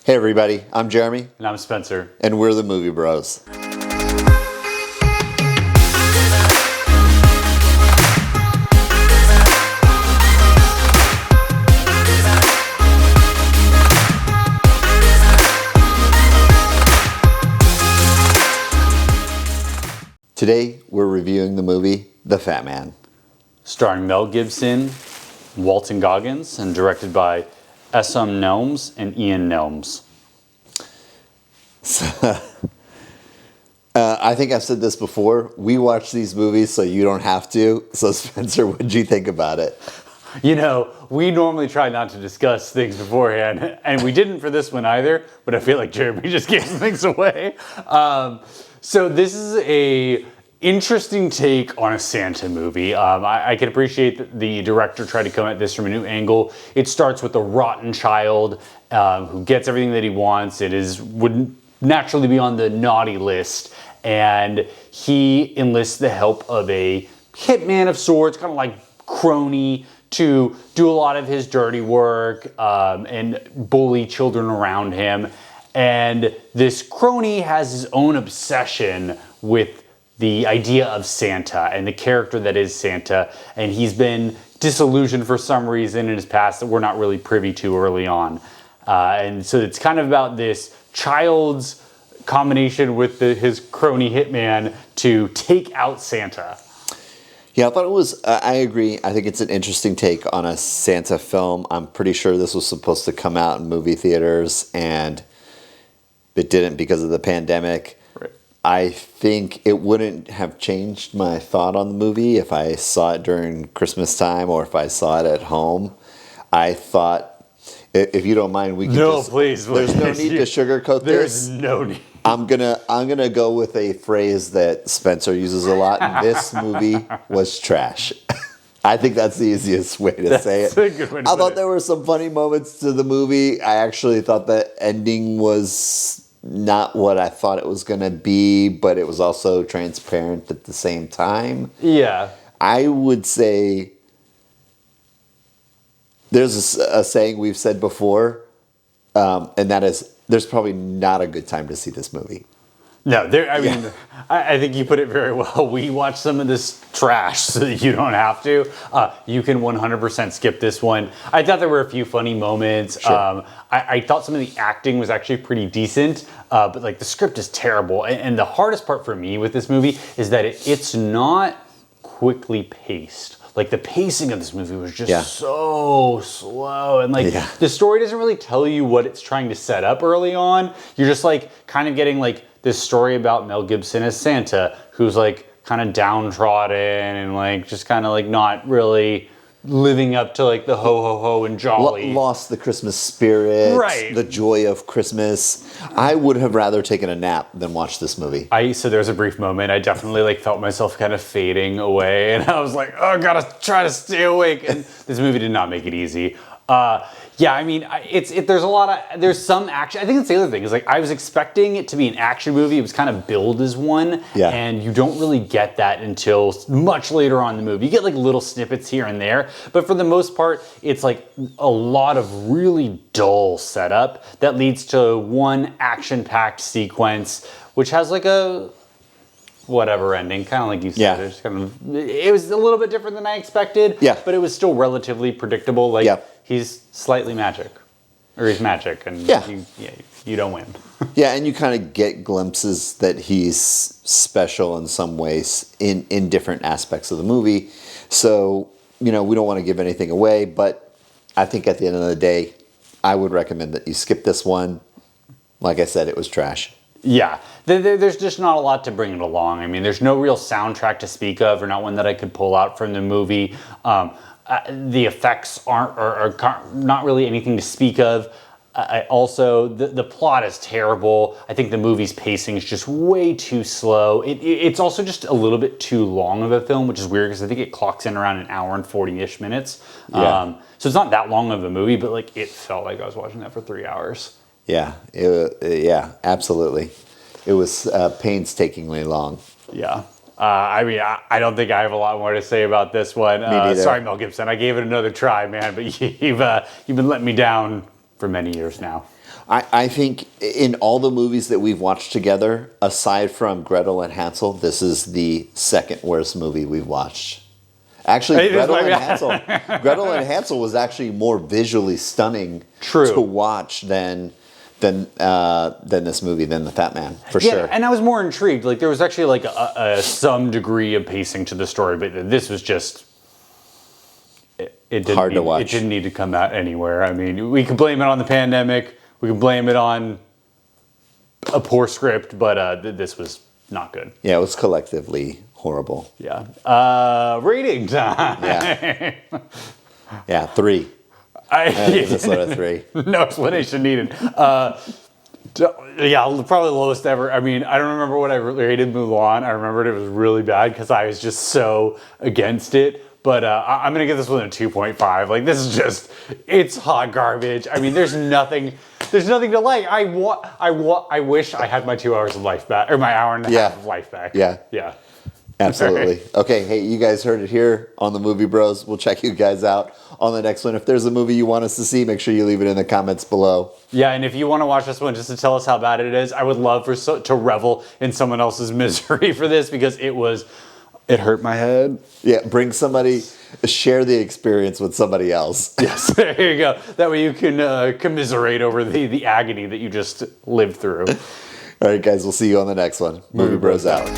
Hey everybody, I'm Jeremy. And I'm Spencer. And we're the Movie Bros. Today we're reviewing the movie The FatMan. Starring Mel Gibson, Walton Goggins, and directed by S.M. Nelms and Ian Nelms. I think I've said this before. We watch these movies so you don't have to. So Spencer, what did you think about it? You know, we normally try not to discuss things beforehand, and we didn't for this one either, but I feel like Jeremy just gave some things away. So this is a interesting take on a Santa movie. I can appreciate that the director tried to come at this from a new angle. It starts with a rotten child who gets everything that he wants. Would naturally be on the naughty list, and he enlists the help of a hitman of sorts, kind of like crony, to do a lot of his dirty work and bully children around him. And this crony has his own obsession with the idea of Santa and the character that is Santa, and he's been disillusioned for some reason in his past that we're not really privy to early on. And so it's kind of about this child's combination with his crony hitman to take out Santa. Yeah, I thought it was, I agree. I think it's an interesting take on a Santa film. I'm pretty sure this was supposed to come out in movie theaters, and it didn't because of the pandemic. Right. I think it wouldn't have changed my thought on the movie if I saw it during Christmas time or if I saw it at home. I thought, if you don't mind, we can Please. There's no need to sugarcoat this. There's no need. I'm gonna go with a phrase that Spencer uses a lot. This movie was trash. I think that's the easiest way to say it. A good way to I put thought it. there were some funny moments to the movie. I actually thought the ending was not what I thought it was gonna be, but it was also transparent at the same time. Yeah. I would say there's a saying we've said before, and that is, there's probably not a good time to see this movie. No, I think you put it very well. We watch some of this trash so that you don't have to. You can 100% skip this one. I thought there were a few funny moments. Sure. I thought some of the acting was actually pretty decent, but like the script is terrible. And the hardest part for me with this movie is that it's not quickly paced. Like the pacing of this movie was just so slow, and the story doesn't really tell you what it's trying to set up early on. You're just like kind of getting like this story about Mel Gibson as Santa, who's like kind of downtrodden and like just kind of like not really living up to like the ho ho ho and jolly. Lost the Christmas spirit, Right. The joy of Christmas. I would have rather taken a nap than watch this movie. So there was a brief moment I definitely like felt myself kind of fading away, and I was like, oh, I gotta try to stay awake. And this movie did not make it easy. I mean, there's some action. I think that's the other thing is like I was expecting it to be an action movie. It was kind of billed as one, and you don't really get that until much later on in the movie. You get like little snippets here and there, but for the most part, it's like a lot of really dull setup that leads to one action-packed sequence, which has like a whatever ending, kind of like you said. Yeah. It was a little bit different than I expected, but it was still relatively predictable. Like he's slightly magic, or he's magic, and you don't win. Yeah, and you kind of get glimpses that he's special in some ways in different aspects of the movie. So, we don't want to give anything away, but I think at the end of the day, I would recommend that you skip this one. Like I said, it was trash. Yeah, there's just not a lot to bring it along. I mean, there's no real soundtrack to speak of, or not one that I could pull out from the movie. The effects are not really anything to speak of. Also, the plot is terrible. I think the movie's pacing is just way too slow. It's also just a little bit too long of a film, which is weird because I think it clocks in around an hour and 40-ish minutes. So it's not that long of a movie, but like it felt like I was watching that for 3 hours. Yeah, absolutely. It was painstakingly long. Yeah. I mean, I don't think I have a lot more to say about this one. Me neither. Sorry, Mel Gibson. I gave it another try, man, but you've been letting me down for many years now. I think in all the movies that we've watched together, aside from Gretel and Hansel, this is the second worst movie we've watched. Actually, Gretel and Hansel was actually more visually stunning to watch than this movie, than the FatMan, for sure. And I was more intrigued. Like there was actually like some degree of pacing to the story, but this was just it didn't hard to watch. It didn't need to come out anywhere. I mean, we can blame it on the pandemic. We can blame it on a poor script, but this was not good. Yeah, it was collectively horrible. Yeah. Rating time. Yeah. Yeah, 3. I give this one a 3. No explanation needed. Yeah, probably the lowest ever. I mean, I don't remember what I rated Mulan. I remembered it was really bad because I was just so against it. But I'm gonna give this one a 2.5. Like this is just, it's hot garbage. I mean, there's nothing to like. I wish I had my 2 hours of life back, or my hour and a half of life back. Yeah. Absolutely. Okay, hey, you guys heard it here on the Movie Bros. We'll check you guys out on the next one. If there's a movie you want us to see, make sure you leave it in the comments below. Yeah, and if you want to watch this one just to tell us how bad it is, I would love to revel in someone else's misery for this because it hurt my head. Yeah, bring somebody, share the experience with somebody else. Yes, there you go. That way you can commiserate over the agony that you just lived through. All right, guys, we'll see you on the next one. Movie Bros out.